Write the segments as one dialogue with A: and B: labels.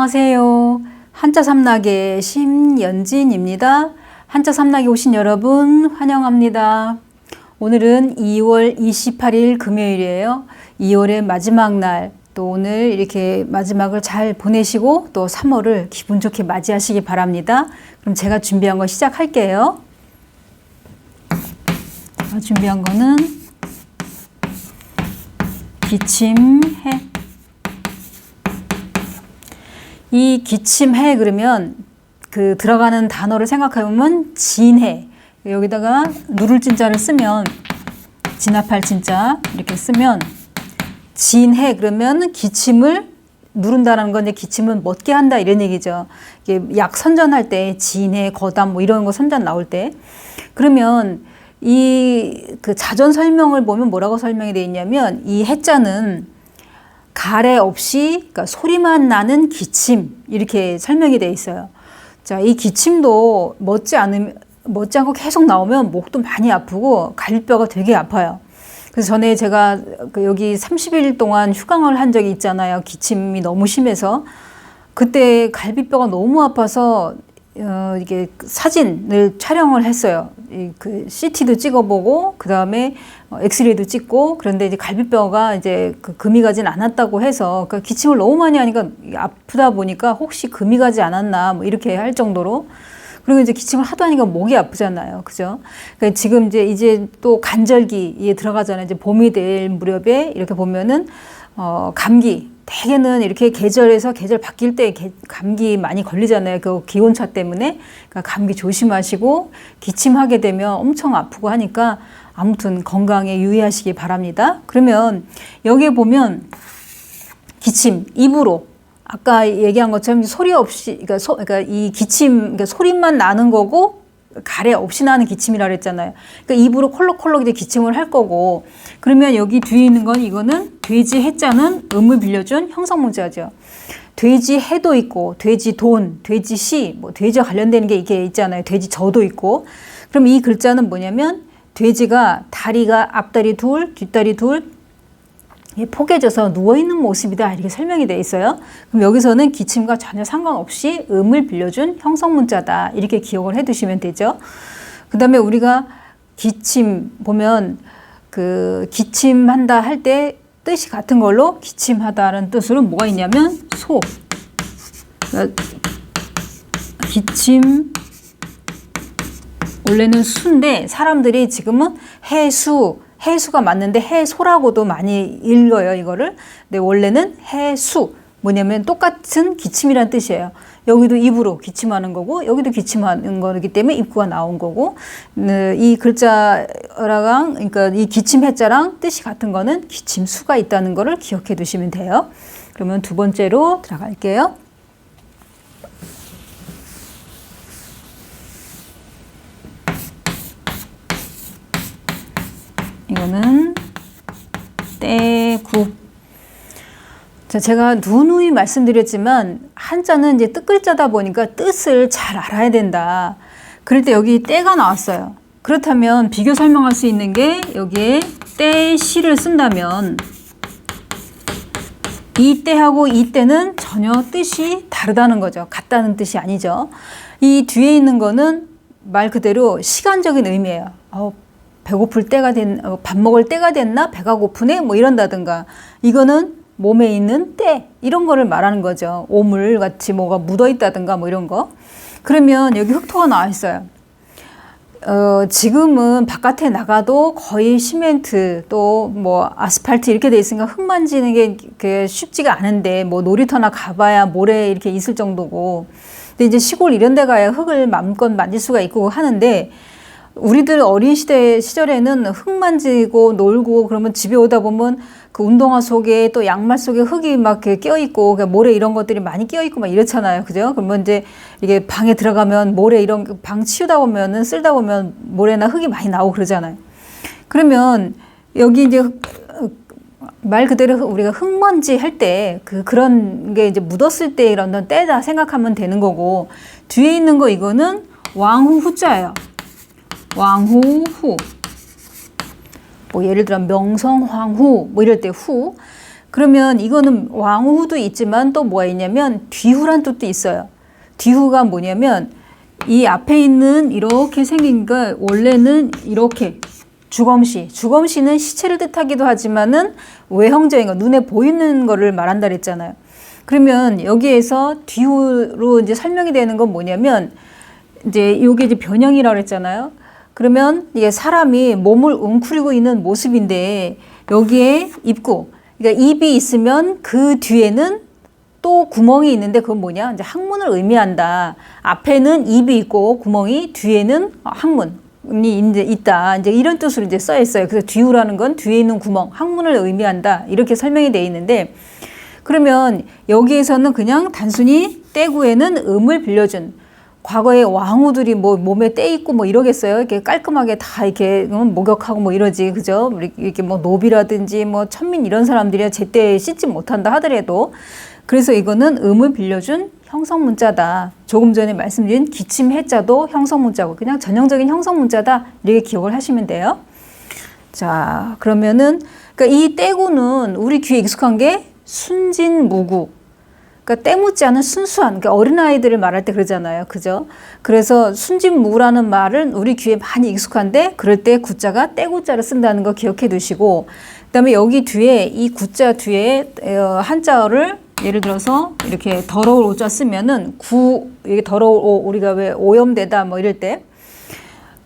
A: 안녕하세요. 한자 삼락의 심연진입니다. 한자 삼락에 오신 여러분 환영합니다. 오늘은 2월 28일 금요일이에요. 2월의 마지막 날, 또 오늘 이렇게 마지막을 잘 보내시고 또 3월을 기분 좋게 맞이하시기 바랍니다. 그럼 제가 준비한 거 시작할게요. 제가 준비한 거는 기침해. 이 기침해 그러면 그 들어가는 단어를 생각해보면 진해. 여기다가 누를 진자를 쓰면 진압할 진자 이렇게 쓰면 진해 그러면 기침을 누른다는 건 이제 기침을 멎게 한다 이런 얘기죠. 이게 약 선전할 때 진해, 거담 뭐 이런 거 선전 나올 때 그러면 이 그 자전 설명을 보면 뭐라고 설명이 되어 있냐면 이 해자는 가래 없이 그러니까 소리만 나는 기침 이렇게 설명이 되어 있어요. 자, 이 기침도 멎지 않고 계속 나오면 목도 많이 아프고 갈비뼈가 되게 아파요. 그래서 전에 제가 여기 30일 동안 휴강을 한 적이 있잖아요. 기침이 너무 심해서. 그때 갈비뼈가 너무 아파서 이게 사진을 촬영을 했어요. 그 CT도 찍어보고 그 다음에 엑스레이도 찍고 그런데 이제 갈비뼈가 이제 금이 가진 않았다고 해서 그러니까 기침을 너무 많이 하니까 아프다 보니까 혹시 금이 가지 않았나 뭐 이렇게 할 정도로 그리고 이제 기침을 하도 하니까 목이 아프잖아요. 그죠? 그러니까 지금 이제 또 간절기에 들어가잖아요. 이제 봄이 될 무렵에 이렇게 보면은 감기 대개는 이렇게 계절에서 계절 바뀔 때 감기 많이 걸리잖아요. 그 기온차 때문에. 그러니까 감기 조심하시고 기침하게 되면 엄청 아프고 하니까 아무튼 건강에 유의하시기 바랍니다. 그러면 여기에 보면 기침 입으로 아까 얘기한 것처럼 소리 없이 그러니까 이 기침 그러니까 소리만 나는 거고 가래 없이 나는 기침이라 그랬잖아요. 그러니까 입으로 콜록콜록 이제 기침을 할 거고 그러면 여기 뒤에 있는 건 이거는 돼지 해자는 음을 빌려준 형성문자죠. 돼지 해도 있고 돼지 돈, 돼지 시, 뭐 돼지와 관련되는 게 이게 있잖아요. 돼지 저도 있고 그럼 이 글자는 뭐냐면 돼지가 다리가 앞다리 둘, 뒷다리 둘 포개져서 누워있는 모습이다 이렇게 설명이 되어 있어요. 그럼 여기서는 기침과 전혀 상관없이 음을 빌려준 형성문자다 이렇게 기억을 해두시면 되죠. 그 다음에 우리가 기침 보면 그 기침한다 할 때 뜻이 같은 걸로 기침하다라는 뜻으로 뭐가 있냐면 소 그러니까 기침 원래는 수인데 사람들이 지금은 해수가 맞는데 해소라고도 많이 읽어요, 이거를. 근데 원래는 해수. 뭐냐면 똑같은 기침이란 뜻이에요. 여기도 입으로 기침하는 거고, 여기도 기침하는 거기 때문에 입구가 나온 거고, 이 글자랑, 그러니까 이 기침 해자랑 뜻이 같은 거는 기침수가 있다는 거를 기억해 두시면 돼요. 그러면 두 번째로 들어갈게요. 이거는 떼구. 자, 제가 누누이 말씀드렸지만 한자는 이제 뜻글자다 보니까 뜻을 잘 알아야 된다. 그럴 때 여기 떼가 나왔어요. 그렇다면 비교 설명할 수 있는 게 여기에 떼시를 쓴다면 이 떼하고 이 떼는 전혀 뜻이 다르다는 거죠. 같다는 뜻이 아니죠. 이 뒤에 있는 거는 말 그대로 시간적인 의미예요. 배고플 때가 밥 먹을 때가 됐나? 배가 고프네? 뭐 이런다든가. 이거는 몸에 있는 때, 이런 거를 말하는 거죠. 오물 같이 뭐가 묻어 있다든가 뭐 이런 거. 그러면 여기 흑토가 나와 있어요. 지금은 바깥에 나가도 거의 시멘트 또 뭐 아스팔트 이렇게 돼 있으니까 흙 만지는 게 쉽지가 않은데 뭐 놀이터나 가봐야 모래 이렇게 있을 정도고. 근데 이제 시골 이런 데 가야 흙을 마음껏 만질 수가 있고 하는데 우리들 어린 시절에는 흙 만지고 놀고 그러면 집에 오다 보면 그 운동화 속에 또 양말 속에 흙이 막 껴있고 모래 이런 것들이 많이 껴있고 막 이렇잖아요. 그죠? 그러면 이제 이게 방에 들어가면 모래 이런 방 치우다 보면은 쓸다 보면 모래나 흙이 많이 나오고 그러잖아요. 그러면 여기 이제 말 그대로 우리가 흙먼지 할 때 그런 게 이제 묻었을 때 이런 때다 생각하면 되는 거고 뒤에 있는 거 이거는 왕후 후자예요. 왕후 후. 뭐 예를 들어 명성황후 뭐 이럴 때 후. 그러면 이거는 왕후도 있지만 또 뭐가 있냐면 뒤후란 뜻도 있어요. 뒤후가 뭐냐면 이 앞에 있는 이렇게 생긴 거 원래는 이렇게 주검시는 시체를 뜻하기도 하지만은 외형적인 거, 눈에 보이는 거를 말한다 그랬잖아요. 그러면 여기에서 뒤후로 이제 설명이 되는 건 뭐냐면 이제 이게 이제 변형이라고 그랬잖아요. 그러면 이게 사람이 몸을 웅크리고 있는 모습인데 여기에 입구, 그러니까 입이 있으면 그 뒤에는 또 구멍이 있는데 그건 뭐냐? 이제 항문을 의미한다. 앞에는 입이 있고 구멍이, 뒤에는 항문이 이제 있다. 이제 이런 뜻으로 이제 써 있어요. 그래서 뒤후라는 건 뒤에 있는 구멍, 항문을 의미한다. 이렇게 설명이 되어 있는데 그러면 여기에서는 그냥 단순히 떼구에는 음을 빌려준 과거에 왕후들이 뭐 몸에 때 있고 뭐 이러겠어요. 이렇게 깔끔하게 다 이렇게 목욕하고 뭐 이러지, 그죠? 이렇게 뭐 노비라든지 뭐 천민 이런 사람들이 제때 씻지 못한다 하더라도 그래서 이거는 음을 빌려준 형성문자다. 조금 전에 말씀드린 기침 해자도 형성문자고 그냥 전형적인 형성문자다. 이렇게 기억을 하시면 돼요. 자, 그러면은 그러니까 이 떼구는 우리 귀에 익숙한 게 순진무구. 그러니까 때묻지 않은 순수한, 그러니까 어린아이들을 말할 때 그러잖아요. 그죠? 그래서 순진무구라는 말은 우리 귀에 많이 익숙한데 그럴 때 구자가 떼구자를 쓴다는 거 기억해 두시고 그다음에 여기 뒤에 이 구자 뒤에 한자어를 예를 들어서 이렇게 더러울 오자 쓰면은 이게 더러울 오, 우리가 왜 오염되다 뭐 이럴 때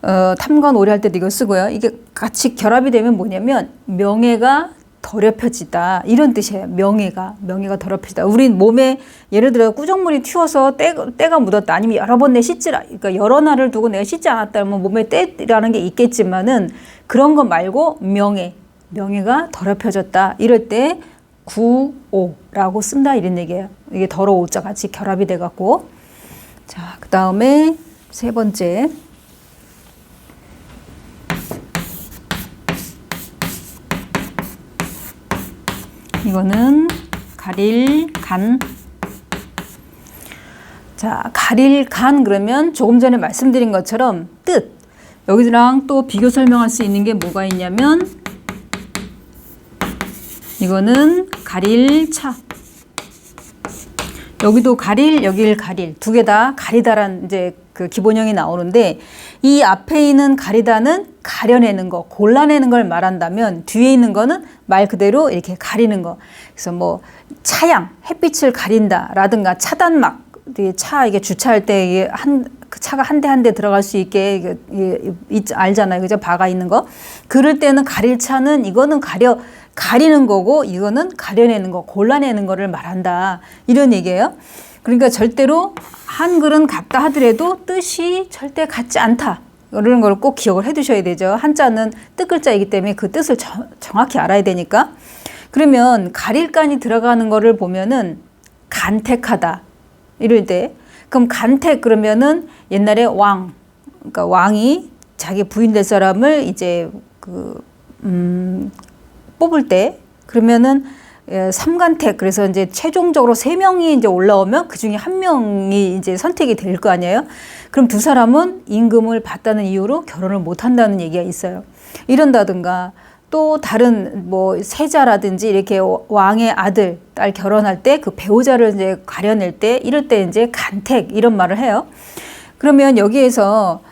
A: 탐관오리 할 때도 이거 쓰고요. 이게 같이 결합이 되면 뭐냐면 명예가 더럽혀지다 이런 뜻이에요. 명예가 더럽혀지다. 우리 몸에 예를 들어 꾸정물이 튀어서 때가 묻었다. 아니면 여러 번 내 씻지라. 그러니까 여러 날을 두고 내가 씻지 않았다. 면 몸에 때라는 게 있겠지만은 그런 거 말고 명예가 더럽혀졌다. 이럴 때 구오라고 쓴다 이런 얘기예요. 이게 더러오자 같이 결합이 돼 갖고 자, 그다음에 세 번째 이거는 가릴간. 자, 가릴간 그러면 조금 전에 말씀드린 것처럼 뜻. 여기랑 또 비교 설명할 수 있는 게 뭐가 있냐면 이거는 가릴차. 여기도 가릴, 여길 가릴. 두 개 다 가리다란 이제 그 기본형이 나오는데 이 앞에 있는 가리다는 가려내는 거, 골라내는 걸 말한다면 뒤에 있는 거는 말 그대로 이렇게 가리는 거. 그래서 뭐 차양, 햇빛을 가린다라든가 차단막, 차 이게 주차할 때 그 차가 한 대 한 대 들어갈 수 있게 알잖아요, 그죠? 바가 있는 거. 그럴 때는 가릴 차는 이거는 가리는 거고 이거는 가려내는 거, 골라내는 거를 말한다. 이런 얘기예요. 그러니까 절대로 한글은 같다 하더라도 뜻이 절대 같지 않다. 이런 걸 꼭 기억을 해 두셔야 되죠. 한자는 뜻글자이기 때문에 그 뜻을 정확히 알아야 되니까. 그러면 가릴간이 들어가는 거를 보면은 간택하다. 이럴 때. 그럼 간택 그러면은 옛날에 그러니까 왕이 자기 부인 될 사람을 이제 뽑을 때 그러면은 삼간택 그래서 이제 최종적으로 3명이 이제 올라오면 그 중에 1명이 이제 선택이 될 거 아니에요. 그럼 두 사람은 임금을 받다는 이유로 결혼을 못 한다는 얘기가 있어요. 이런다든가 또 다른 뭐 세자라든지 이렇게 왕의 아들, 딸 결혼할 때 그 배우자를 이제 가려낼 때 이럴 때 이제 간택 이런 말을 해요. 그러면 여기에서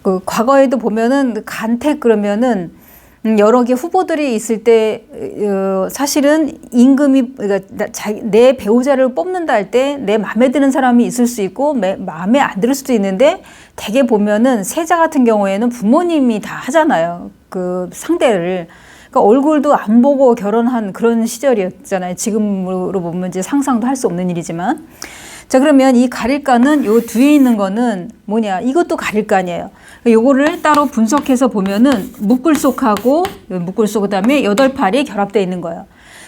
A: 그 과거에도 보면은 간택 그러면은 여러 개 후보들이 있을 때 사실은 임금이 그러니까 내 배우자를 뽑는다 할 때 내 마음에 드는 사람이 있을 수 있고 마음에 안 들 수도 있는데 대개 보면은 세자 같은 경우에는 부모님이 다 하잖아요. 그 상대를. 그러니까 얼굴도 안 보고 결혼한 그런 시절이었잖아요. 지금으로 보면 이제 상상도 할 수 없는 일이지만. 자, 그러면 이 가릴간은 요 뒤에 있는 거는 뭐냐? 이것도 가릴간이에요. 요거를 따로 분석해서 보면은 묶을속하고 묶을속 그다음에 8팔이 결합되어 있는 거예요.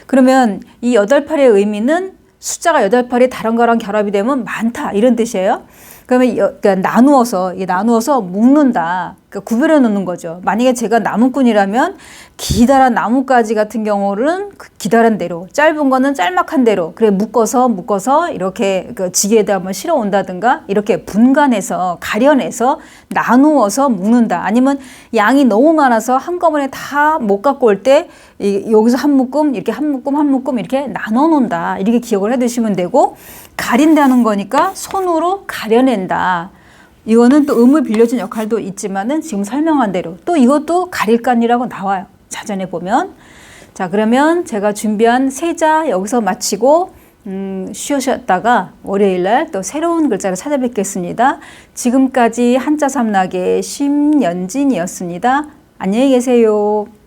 A: 그러면 이 8팔의 의미는 숫자가 8팔이 다른 거랑 결합이 되면 많다 이런 뜻이에요. 그러면 그러니까 나누어서 묶는다. 그러니까 구별해 놓는 거죠. 만약에 제가 나무꾼이라면 기다란 나뭇가지 같은 경우는 그 기다란 대로, 짧은 거는 짤막한 대로, 그래 묶어서 이렇게 그 지게에다 한번 실어 온다든가 이렇게 분간해서 가려내서 나누어서 묶는다. 아니면 양이 너무 많아서 한꺼번에 다 못 갖고 올 때 여기서 한 묶음 이렇게 한 묶음 이렇게 나눠 놓는다. 이렇게 기억을 해 두시면 되고, 가린다는 거니까 손으로 가려낸다. 이거는 또 음을 빌려준 역할도 있지만은 지금 설명한 대로 또 이것도 가릴간이라고 나와요. 자전에 보면. 자, 그러면 제가 준비한 세자 여기서 마치고 쉬었다가 월요일날 또 새로운 글자를 찾아뵙겠습니다. 지금까지 한자 삼락의 심연진이었습니다. 안녕히 계세요.